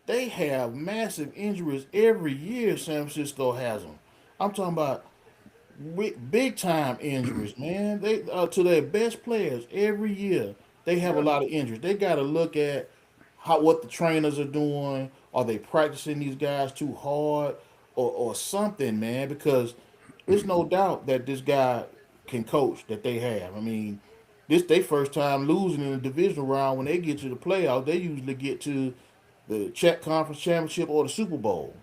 they have massive injuries every year. San Francisco has them. I'm talking about big time injuries, man. They to their best players every year. They have a Yeah. lot of injuries. They got to look at what the trainers are doing. Are they practicing these guys too hard, or something, man? Because there's no doubt that this guy can coach that they have. I mean, this they first time losing in the divisional round. When they get to the playoffs, they usually get to the Czech Conference Championship or the Super Bowl.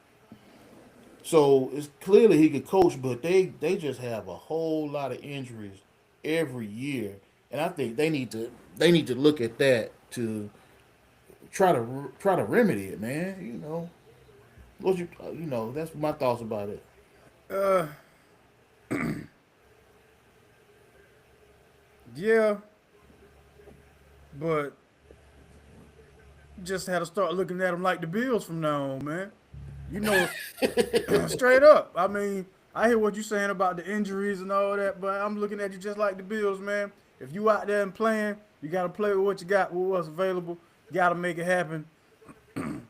So it's clearly he could coach, but they just have a whole lot of injuries every year, and I think they need to look at that to try to remedy it, man. That's my thoughts about it. Uh, yeah, but just had to start looking at them like the Bills from now on, man. You know, straight up. I mean, I hear what you're saying about the injuries and all that, but I'm looking at you just like the Bills, man. If you out there and playing, you got to play with what you got, with what's available. You got to make it happen.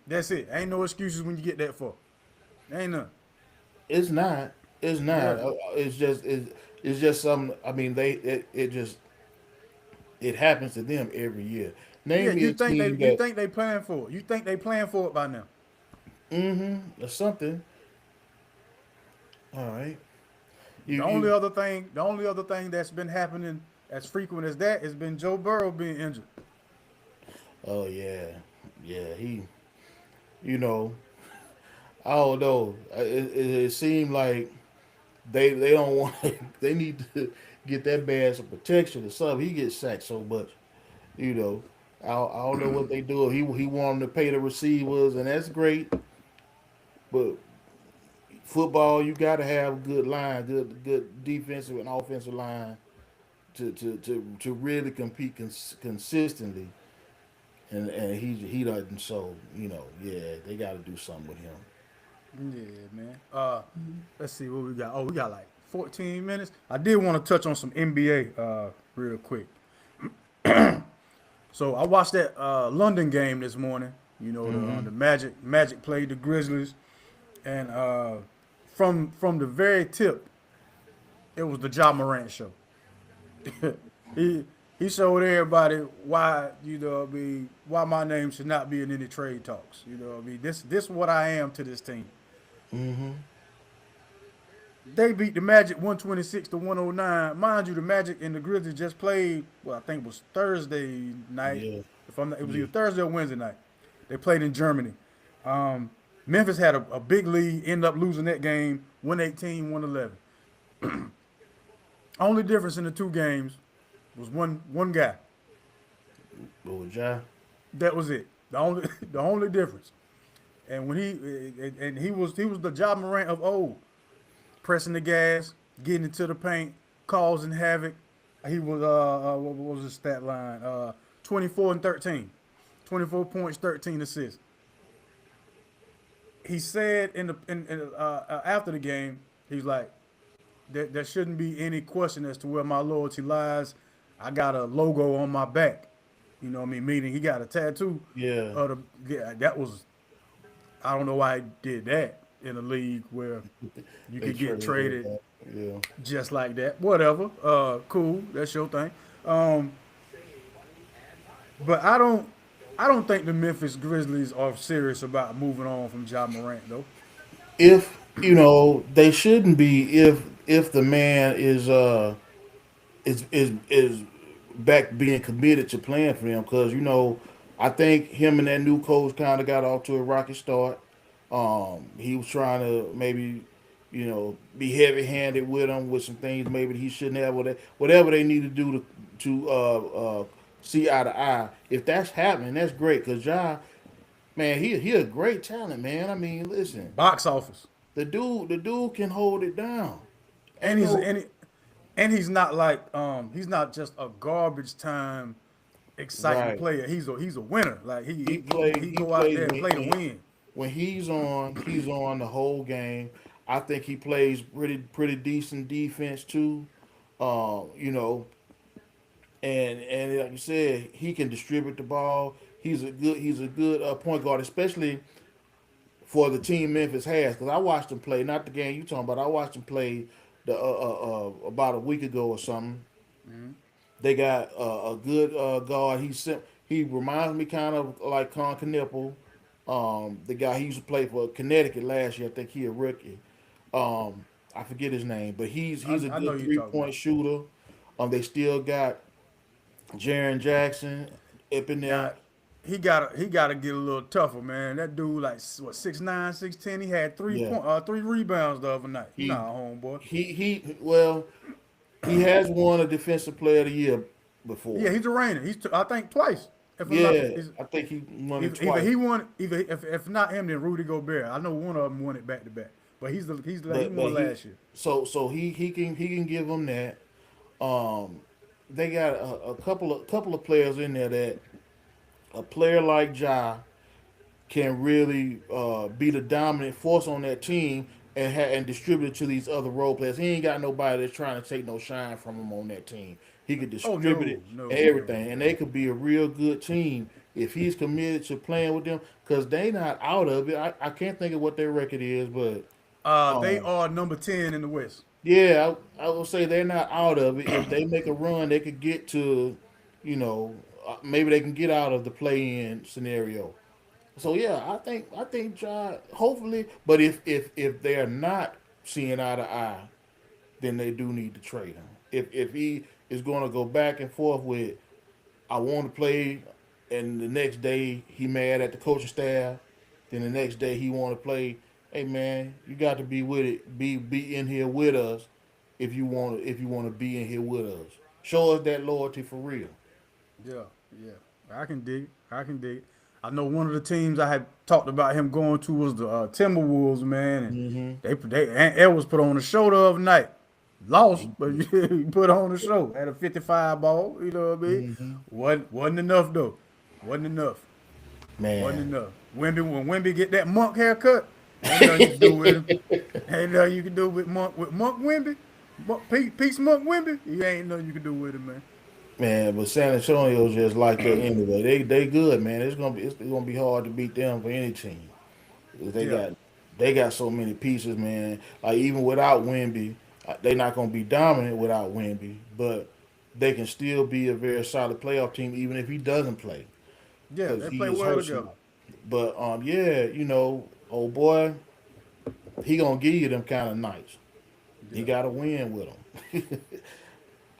That's it. Ain't no excuses when you get that far. Ain't none. It's not. It's not. Yeah. It's just some. I mean, it happens to them every year. Yeah, Name me you a think they team you that think they playing for it. You think they playing for it by now. or something. All right. You The you. only other thing that's been happening as frequent as that has been Joe Burrow being injured. Oh yeah, yeah, you know, I don't know. It seemed like they don't want they need to get that man some protection or something. He gets sacked so much, you know. I don't know what they do. He want them to pay the receivers, and that's great. But football, you got to have good line, good defensive and offensive line to really compete consistently. And he doesn't. So yeah, they got to do something with him. Yeah, man. Let's see what we got. Oh, we got like 14 minutes. I did want to touch on some NBA real quick. So I watched that London game this morning. You know, the Magic played the Grizzlies, and from the very tip, it was the Ja Morant show. he he showed everybody why why my name should not be in any trade talks. This is what I am to this team. They beat the Magic 126 to 109. Mind you, the Magic and the Grizzlies just played. Well, I think it was Thursday night. Yeah, If I'm not, it was yeah. either Thursday or Wednesday night. They played in Germany. Memphis had a big lead, ended up losing that game 118, 111. Only difference in the two games was one guy. But with Ja, That was it. The only the only difference. And when he was the Ja Morant of old, pressing the gas, getting into the paint, causing havoc. He was what was his stat line? 24 and 13, 24 points, 13 assists. He said after the game, he's like, there shouldn't be any question as to where my loyalty lies. I got a logo on my back. You know what I mean? Meaning he got a tattoo yeah, of the yeah, that was I don't know why he did that in a league where you they could get traded with traded that. Yeah, just like that. Whatever. Cool. That's your thing. But I don't think the Memphis Grizzlies are serious about moving on from Ja Morant though. if they shouldn't be if the man is back being committed to playing for them because I think him and that new coach kind of got off to a rocky start. He was trying to maybe be heavy handed with him with some things maybe he shouldn't have. Whatever they need to do to see eye to eye. If that's happening, that's great because man, he a great talent, man. I mean, listen, Box office. the dude can hold it down. And Ain't he's no and, he, and he's not like he's not just a garbage time exciting right. player. He's a winner. Like He he he go out plays there and play to win. when he's on the whole game. I think he plays pretty decent defense too. You know, and like you said, he can distribute the ball. He's a good point guard, especially for the team Memphis has. Because I watched him play, not the game you talking about. I watched him play about a week ago or something. They got a good guard. He reminds me kind of like Con Knipple, the guy he used to play for Connecticut last year. I think he a rookie. I forget his name, but he's a I know good who you're three talking point about. shooter. They still got Jaron Jackson up in there. Got he got to get a little tougher, man. That dude like what 6'9", 6'10". He had Yeah, three rebounds the other night. he Nah, homeboy. well, he has won a Defensive Player of the Year before. Yeah, he's a reigner. I think twice. If I'm not, Yeah, I think he won it either twice. he won, either if not him, then Rudy Gobert. I know one of them won it back to back, but he But won he last year. so he can give them that. Um, they got a couple of players in there that a player like Ja can really be the dominant force on that team and distribute it to these other role players. He ain't got nobody that's trying to take no shine from him on that team. He could Oh distribute no, it no, and no, everything, and no. they could be a real good team if he's committed to playing with them. Cause they not out of it. I can't think of what their record is, but They um, are number 10 in the West. yeah, I will say they're not out of it. If they make a run, they could get to, maybe they can get out of the play-in scenario. So yeah, I think Ja, hopefully, but if they are not seeing eye to eye, then they do need to trade him. If he is going to go back and forth with, I want to play and the next day he mad at the coaching staff. Then the next day he want to play. Hey man, you got to be with it. Be in here with us if you want to be in here with us. Show us that loyalty for real. Yeah, yeah. I can dig it. I can dig it. I know one of the teams I had talked about him going to was the Timberwolves, man, and Hmm. they Ant Edwards put on a show the other night. Lost, but he put on a show. Had a 55 ball. You know what I mean? Hmm. Wasn't enough though. Wasn't enough. Wasn't Man, enough. When Wimby get that monk haircut, ain't nothing you can do with him. Ain't nothing you can do with Monk Wimby. Peace Monk Wimby. He ain't nothing you can do with him, man. man, but San Antonio's just like that anyway. They good, man. It's gonna be hard to beat them for any team. 'Cause Yeah. they got so many pieces, man. Like even without Wimby, they not gonna be dominant without Wimby, but they can still be a very solid playoff team even if he doesn't play Yeah, because they he play is well hurt so together. much. But yeah, old boy, he gonna give you them kind of nights. You Yeah. got to win with him.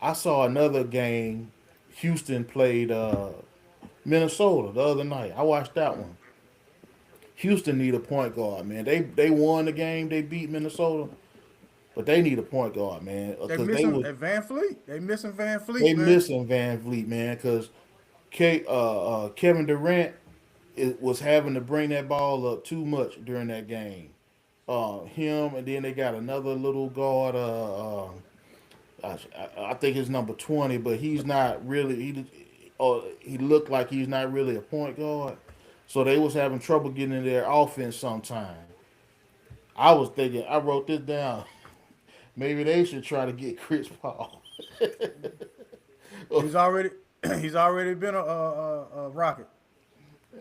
I saw another game. Houston played Minnesota the other night. I watched that one. Houston need a point guard, man. They won the game. They beat Minnesota, but they need a point guard, man, They because missing Van Fleet. They missing Van they Fleet, man. missing Van Vliet, man, because Kevin Durant was having to bring that ball up too much during that game. Him and then they got another little guard. I think it's number 20, but he's not really. He looked like he's not really a point guard. So they was having trouble getting in their offense sometime. I was thinking, I wrote this down. Maybe they should try to get Chris Paul. He's already he's already been a Rocket.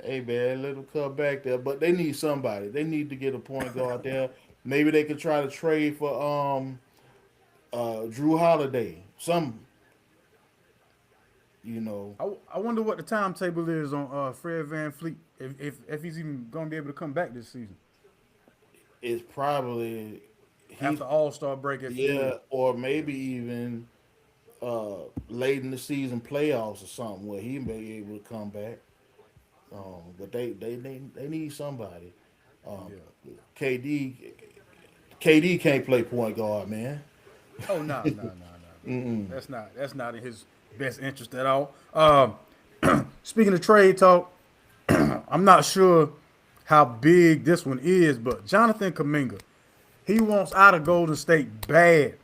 Hey man, let them come back there. But they need somebody. They need to get a point guard there. Maybe they could try to trade for Drew Holiday. You know, I wonder what the timetable is on Fred Van Fleet if he's even gonna be able to come back this season it's probably he's after All Star break at the end. yeah, or maybe even late in the season playoffs or something where he may be able to come back. But they need somebody. Um, Yeah. KD KD can't play point guard, man. Oh no. That's not in his best interest at all. Speaking of trade talk, I'm not sure how big this one is, but Jonathan Kaminga, he wants out of Golden State bad.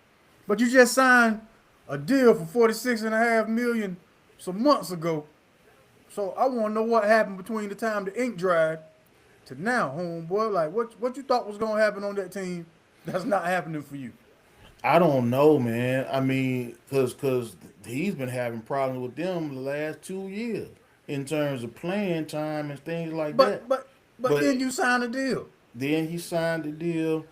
But you just signed a deal for 46.5 million some months ago. So I want to know what happened between the time the ink dried to now, homeboy. Like what you thought was gonna happen on that team that's not happening for you. I don't know, man. I mean, cause he's been having problems with them the last 2 years in terms of playing time and things like that. But but but But then you sign a deal. then he signed the deal.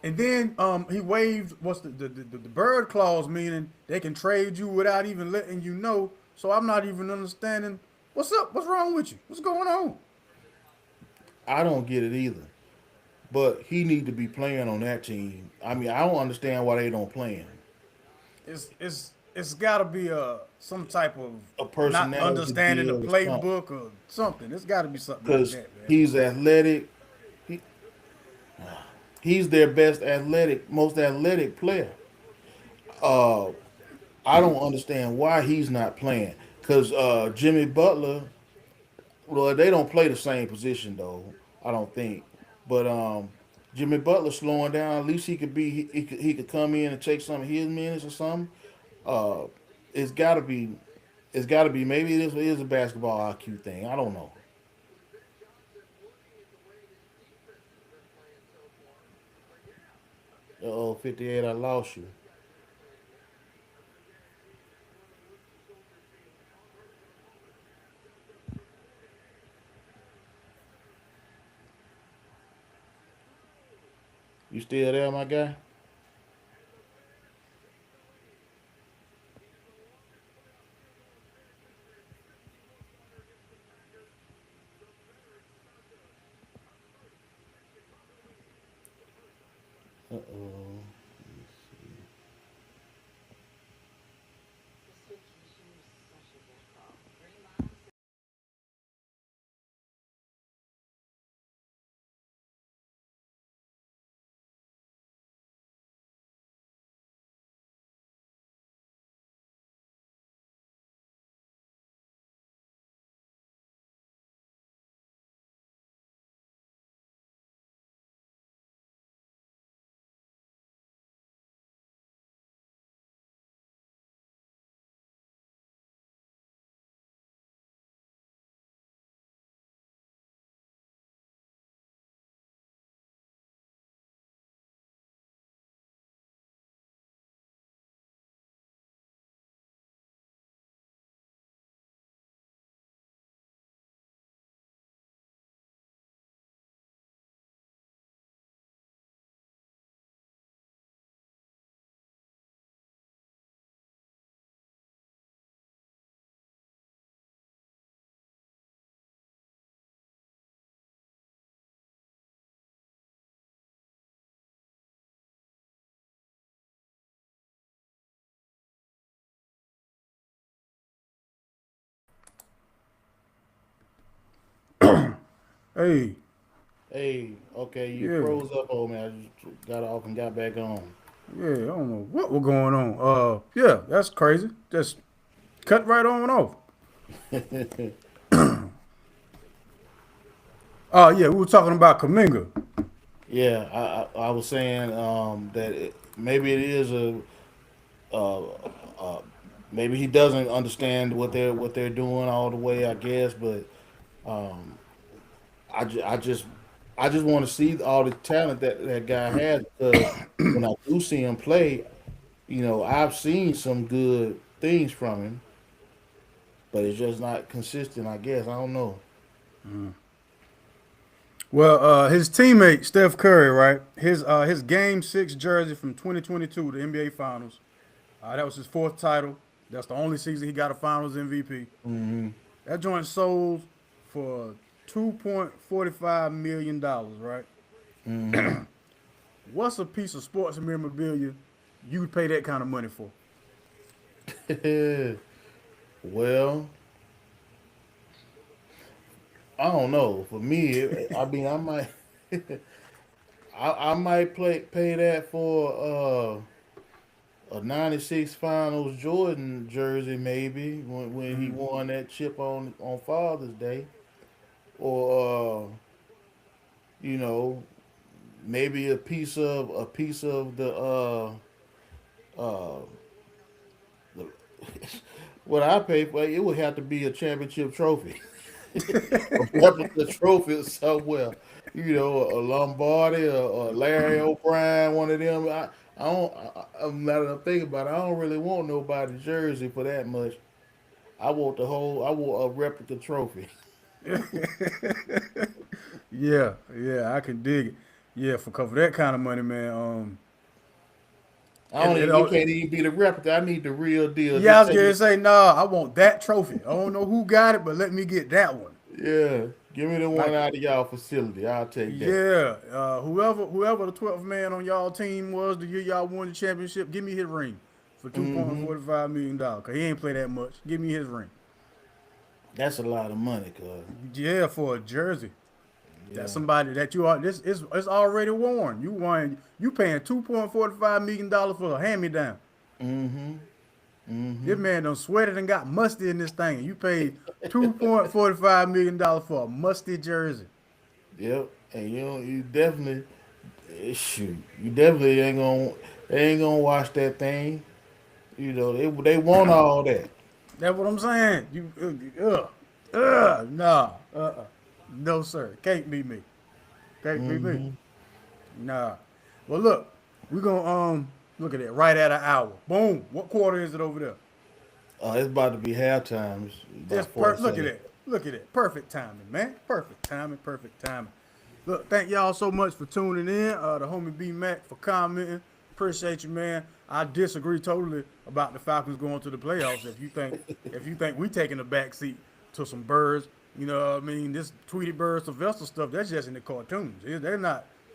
And then he waived what's the bird clause, meaning they can trade you without even letting you know. So I'm not even understanding what's up, what's wrong with you, what's going on. I don't get it either. But he need to be playing on that team. I mean, I don't understand why they don't play him. It's got to be some type of A not personality understanding the deal or something. playbook or something. It's got to be something like Because that, man. he's athletic. He, he's their best athletic, most athletic player. Uh, I don't understand why he's not playing. Because Jimmy Butler, well, they don't play the same position though. I don't think. But Jimmy Butler slowing down. At least he could be. He could come in and take some of his minutes or something. Uh, it's got to be. It's got to be. Maybe this is a basketball IQ thing. I don't know. Oh, 58, I lost you. You still there, my guy? Uh-oh. Hey, Hey, okay, you yeah, froze up on me. I just got off and got back on. yeah. I don't know what was going on. Yeah, that's crazy. Just cut right on off. Yeah, we were talking about Kaminga. Yeah, I was saying that maybe it is uh, uh, maybe he doesn't understand what they're doing all the way, I guess. But um, I, ju- I just I just want to see all the talent that guy has because when I do see him play, I've seen some good things from him, but it's just not consistent. I guess I don't know. Well, his teammate Steph Curry, right? His Game 6 jersey from 2022, the NBA Finals. That was his fourth title. That's the only season he got a Finals MVP. Hmm. That joint sold for $2.45 million, right? Hmm. What's a piece of sports memorabilia you would pay that kind of money for? Well, I don't know. For me, I mean, I might, I might pay that for a '96 Finals Jordan jersey, maybe when he won that chip on Father's Day, or you know, maybe a piece of uh, the what I pay for. It would have to be a championship trophy. A replica trophy somewhere. A Lombardi or Larry O'Brien, one of them. I don't. I'm not that I'm thinking about it. I don't really want nobody's jersey for that much. I want the whole. I want a replica trophy. Yeah, yeah, I can dig it. Yeah, for that kind of money, man. I It, don't it, even. It all- can't even be the replica. I need the real deal. yeah, I Just was take gonna it. say, nah, I want that trophy. I don't know who got it, but let me get that one. Yeah, give me the one Like, out of y'all facility. I'll take that. yeah, whoever the 12th man on y'all team was the year y'all won the championship, give me his ring for Hmm. $2.45 million. Cause he ain't play that much. Give me his ring. That's a lot of money, cuz. Yeah, for a jersey. That's Yeah. somebody that you are. This is it's already worn. You paying $2.45 million for a hand me down. Hmm. This Hmm. man done sweated and got musty in this thing. And you paid $2.45 million for a musty jersey. Yep. And you definitely. Shoot, you definitely they ain't gonna watch that thing. They want all that. That's what I'm saying. Nah, no sir, can't be me. Can't be me. Hmm. Nah. Well, look, we gonna look at it right at an hour. Boom. What quarter is it over there? It's about to be halftime. It's about Look at 47. it. Look at it. Perfect timing, man. Perfect timing. Perfect timing. Look, thank y'all so much for tuning in. The homie B Mac for commenting. Appreciate you, man. I disagree totally about the Falcons going to the playoffs. If you think we taking a back seat to some birds, you know what I mean? This Tweety Bird Sylvester stuff, that's just in the cartoons.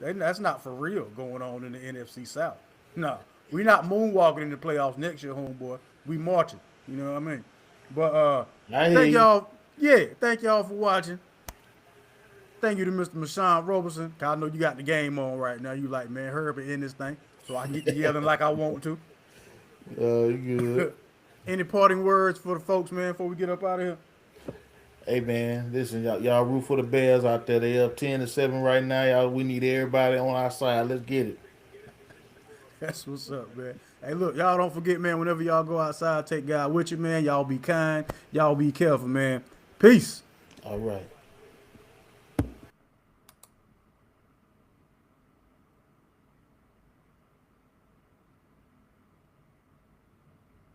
That's not for real going on in the NFC South. No. We not moonwalking in the playoffs next year, homeboy. We marching. You know what I mean? But I hear thank you. y'all. Yeah, thank y'all for watching. Thank you to Mr. Mashawn Roberson. 'Cause I know you got the game on right now. You like, man, hurry up and end this thing so I can get to yelling like I want to. You good? Any parting words for the folks, man, before we get up out of here? Hey man, listen, y'all root for the Bears out there. They up 10-7 right now. Y'all, we need everybody on our side. Let's get it. That's what's up, man. Hey, look, y'all don't forget, man, whenever y'all go outside, take God with you, man. Y'all be kind. Y'all be careful, man. Peace. All right.